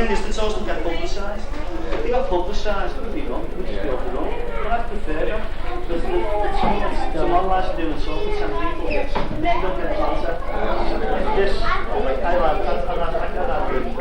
thing is, the tours don't get publicised. They got publicised, it would be wrong, it would just be up and wrong. But I prefer that. Because someone likes to do it, so for 10 people, you don't get contact. This, I like that, I can't agree with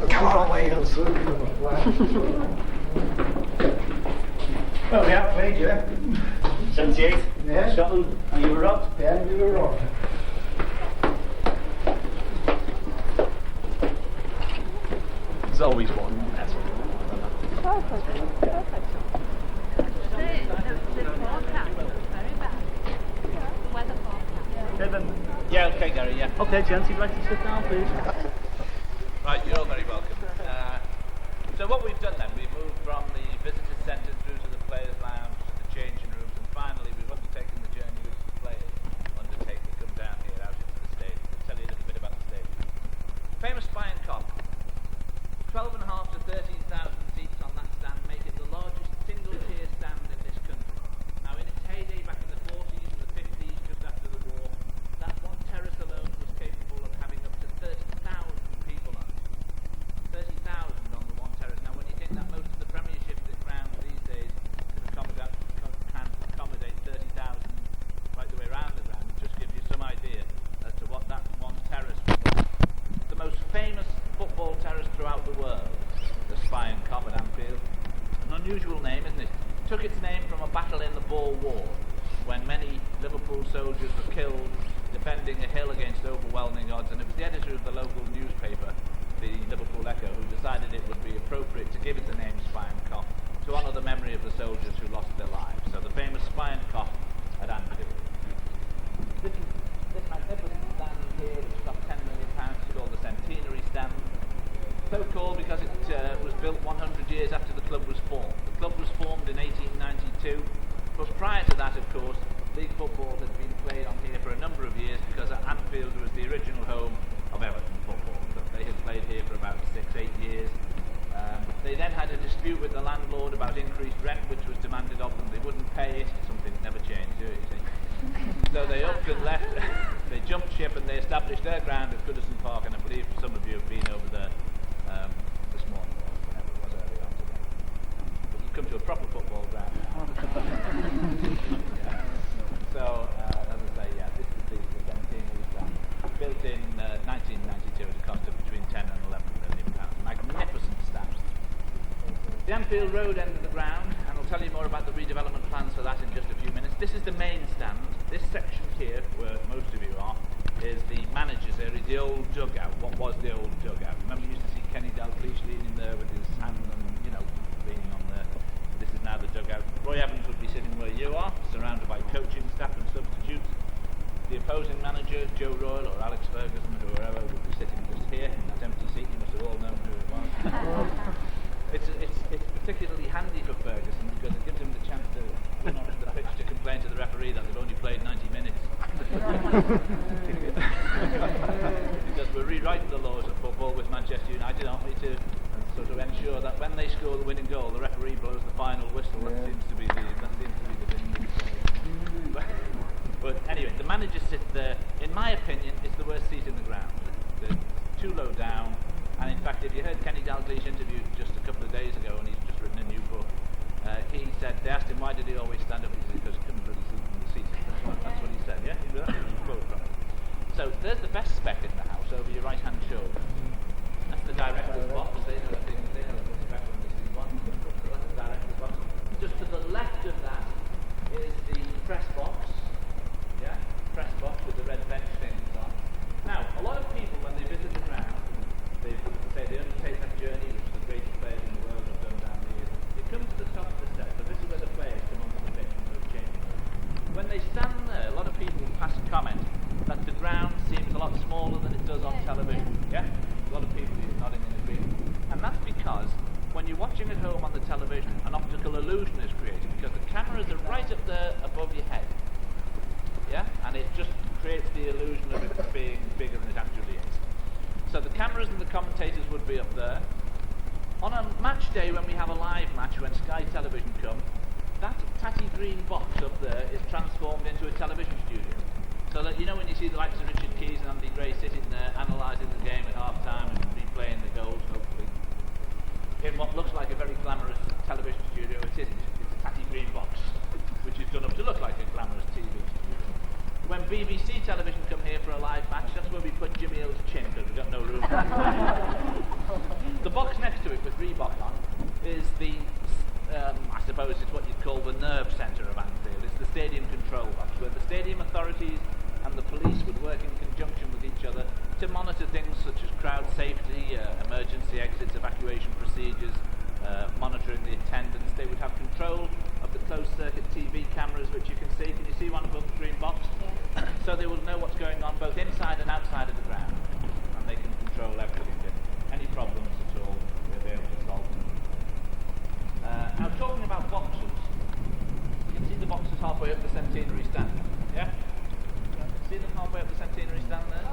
Come on, Wales! Well, we have played, yeah. 78, Yeah. Scotland, and you were out. Yeah, we were wrong. There's always one. That's Yeah, okay, Gary, yeah. Okay, gents, you'd like to sit down, please? Right, you're all very welcome. So what we've done then, we've moved from the visitor centre through to the players' lounge, to the changing rooms, and finally we've undertaken the journey which the players undertake to come down here out into the stadium. I'll tell you a little bit about the stadium. Famous Spy and Cop. 12,500 to 13,000 seats on that stand make it the largest single-tier stand in this country. Now in its heyday back in the 40s and the 50s, just after the war, that one terrace alone was capable of having up to 30,000 people on it. 30,000 on the one terrace. Now when you think that most of the Premiership grounds these days can accommodate 30,000 right the way around the ground, it just gives you some idea as to what that one terrace was like. The most famous football terrace throughout the world, the Spy and Cop at Anfield. An unusual name, isn't it? Took its name from a battle in the Boer War, when many Liverpool soldiers were killed defending a hill against overwhelming odds, and it was the editor of the local newspaper, the Liverpool Echo, who decided it would be appropriate to give it the name Spy and Cop to honour the memory of the soldiers who lost their lives. So the famous Spy and Cop at Anfield. This magnificent stand here, which cost £10 million, is called the Centenary Stand. So called because it was built 100 years after the club was formed. The club was formed in 1892, but prior to that, of course, league football had been played on here for a number of years because Anfield was the original home of Everton football. So they had played here for about 6-8 years. They then had a dispute with the landlord about increased rent, which was demanded of them. They wouldn't pay it. Something never changed, do it, you see? So they upped and left. They jumped ship and they established their ground at Goodison Park, and I believe some of you have been over there this morning or whenever it was earlier on today. But you've come to a proper football ground now. Yeah. So, as I say, yeah, this is the Centenary Stand, built in 1992 at a cost of between 10 and 11 million pounds. Magnificent stand. The Anfield Road end of the ground, and I'll tell you more about the redevelopment plans for that in just a few minutes. This is the main stand. This section here, where most of you are, is the manager's area, the old dugout. What was the old dugout? Remember you used to see Kenny Dalglish leaning there with his hand and, leaning on there. This is now the dugout. Roy Evans would be sitting where you are, surrounded by coaching staff and substitutes. The opposing manager, Joe Royal or Alex Ferguson or whoever, would be sitting just here in that empty seat. You must have all known who it was. It's particularly handy for Ferguson because it gives him the chance to run onto the pitch to complain to the referee that they've only played 90 minutes. Because we're rewriting the laws of football with Manchester United, aren't we, to ensure that when they score the winning goal, the referee blows the final whistle. That seems to be the thing. But anyway, the manager sits there. In my opinion, it's the worst seat in the ground. They're too low down. And in fact, if you heard Kenny Dalglish interviewed just a couple of days ago, and he's just written a new book, he said, they asked him why did he always stand up. He said, because he couldn't really sleep in the seat. That's what he said, yeah? That's a quote from it. So there's the best spec in the house over your right-hand shoulder. That's the director's box. They know that thing there. That's the spec when they see one. So that's the director's box. Just to the left of that is the press box. Yeah? Press box with the red bench things on. Now, a lot of people, when they visit the ground, they undertake that journey, which the greatest players in the world have done down the years. They come to the top of the steps, so this is where the players come onto the pitch and sort of change. When they stand there, a lot of people pass a comment that the ground seems a lot smaller than it does cameras on television. Yeah? A lot of people are nodding in agreement. And that's because when you're watching at home on the television, an optical illusion is created because the cameras are right up there above your head. Yeah? And it just creates the illusion of it being bigger than it actually is. So the cameras and the commentators would be up there. On a match day when we have a live match, when Sky Television come, that tatty green box up there is transformed into a television studio. So that, you know, when you see the likes of Richard Keys and Andy Gray sitting there analysing the game at half-time and replaying the goals, hopefully, in what looks like a very glamorous television studio, it isn't. It's a tatty green box, which is done up to look like a glamorous TV studio. When BBC television come here for a live match, that's where we put Jimmy Hill's chin, because we've got no room. The box next to it with Reebok on is the, I suppose it's what you'd call the nerve centre of Anfield. It's the stadium control box, where the stadium authorities and the police would work in conjunction with each other to monitor things such as crowd safety, emergency exits, evacuation procedures, monitoring the attendance. They would have control of the closed-circuit TV cameras, which you can see. Can you see one above the green box? Yeah. So they will know what's going on both inside and outside of the ground, and they can control everything. Any problems at all, we'll be able to solve them. Now, talking about boxes, you can see the boxes halfway up the centenary stand. Yeah? You can see them halfway up the centenary stand there?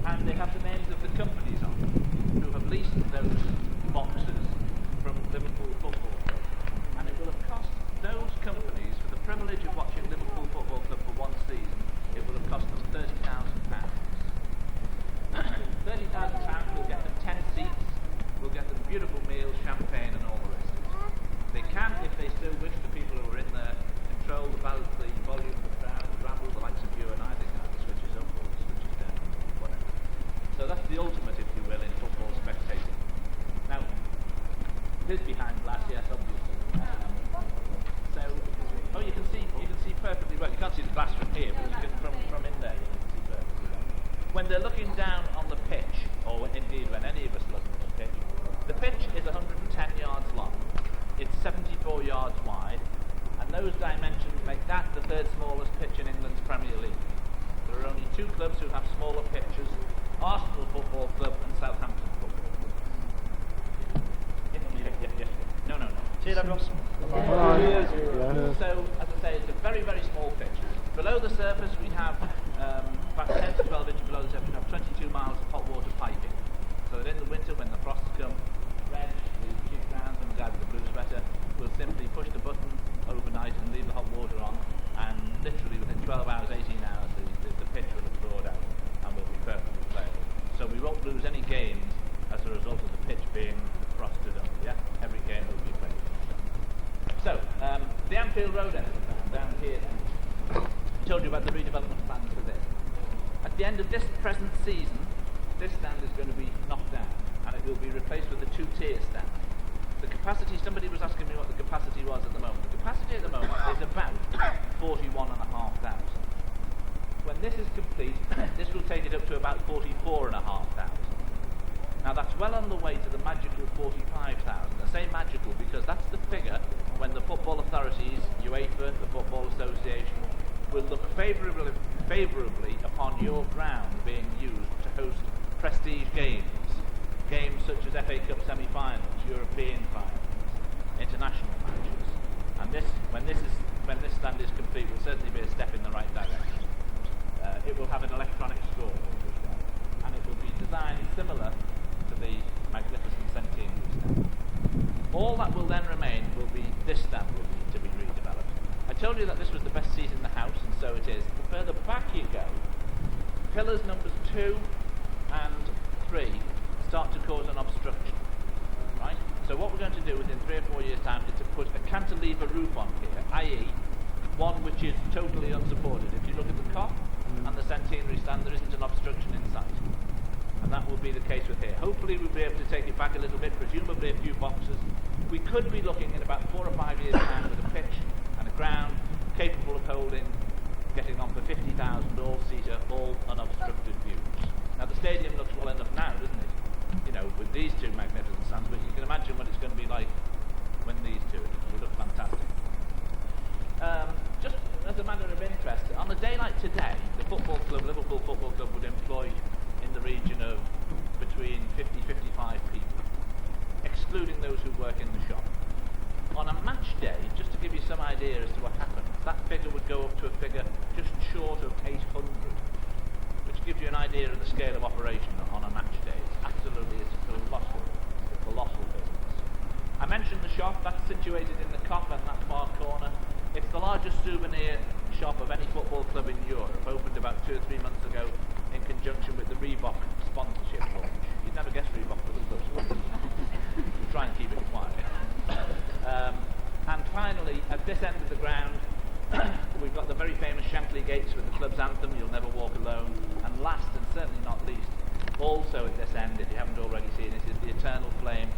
And they have the names of the companies on them who have leased those boxes from Liverpool Football Club. And it will have cost those companies, for the privilege of watching Liverpool Football Club for one season, it will have cost them £30,000. £30,000 will get them 10 seats, will get them beautiful meals, champagne and all the rest of it. They can, if they still wish, the people who are in there, control the volume of the crowd, rabble, the likes of you and I, they can have the switches up or the switches down, whatever. So that's the ultimate, if you will, in football spectating. Now, it is behind glass, yes, obviously. So, you can see perfectly well. You can't see the glass from here, but you can from in there, you can see perfectly well. When they're looking down on the pitch, or indeed when any of us look at the pitch is 110 yards long, it's 74 yards wide, and those dimensions make that the third smallest pitch in England's Premier League. There are only two clubs who have smaller pitches, Arsenal Football Club and Southampton Football Club. Yes. No. Cheers, everyone. So, as I say, it's a very, very small pitch. Below the surface, we have about 10 to 12 inches below the surface, we have 22 miles of hot water piping. So that in the winter, when the frosts come, Reg, the chief groundsman, the guy with the blue sweater, will simply push the button overnight and leave the hot water on, and literally within 12 hours, 18 hours, the pitch will have thawed out and will be perfectly playable. So we won't lose any games as a result of the pitch being frosted up. Yeah, every game will be played. So, the Anfield Road end, down here then. I told you about the redevelopment plans for this. At the end of this present season, this stand is going to be knocked down, and it will be replaced with a two-tier stand. The capacity, somebody was asking me what the capacity was at the moment. The capacity at the moment is about 41,500. When this is complete, this will take it up to about 44,500. Now that's well on the way to the magical 45,000. I say magical because that's the figure when the football authorities, UEFA, the Football Association, will look favourably upon your ground being used to host prestige games such as FA Cup semi-finals, European finals, international matches. And when this stand is complete, will certainly be a step in the right direction. It will have an electronic score, and it will be designed similar to the magnificent centenary stand. All that will then remain will be this stand will need to be redeveloped. I told you that this was the best seat in the house, and so it is. The further back you go, pillars numbers 2 and 3 start to cause an obstruction. Right? So what we're going to do within 3 or 4 years' time is to put a cantilever roof on here, i.e. one which is totally unsupported. If you look at the cop and the centenary stand, there isn't an obstruction in sight. And that will be the case with here. Hopefully we'll be able to take it back a little bit, presumably a few boxes. We could be looking in about 4 or 5 years' time with a pitch and a ground capable of holding, getting on for 50,000 all-seater, all unobstructed views. Now the stadium looks well enough now, doesn't it? You know, with these two magnificent stands, but you can imagine what it's going to be like when these two will look fantastic. Just as a matter of interest, on a day like today, the football club, Liverpool Football Club, would employ in the near the scale of operation on a match day. It's a colossal business. I mentioned the shop, that's situated in the Kop in that far corner. It's the largest souvenir shop of any football club in Europe, opened about 2 or 3 months ago in conjunction with the Reebok sponsorship launch. You'd never guess Reebok was a club sponsor. We try and keep it quiet. And finally, at this end of the ground, we've got the very famous Shankly Gates with the club's anthem, You'll Never Walk Alone. And last and certainly not least, also at this end, if you haven't already seen it, is the Eternal Flame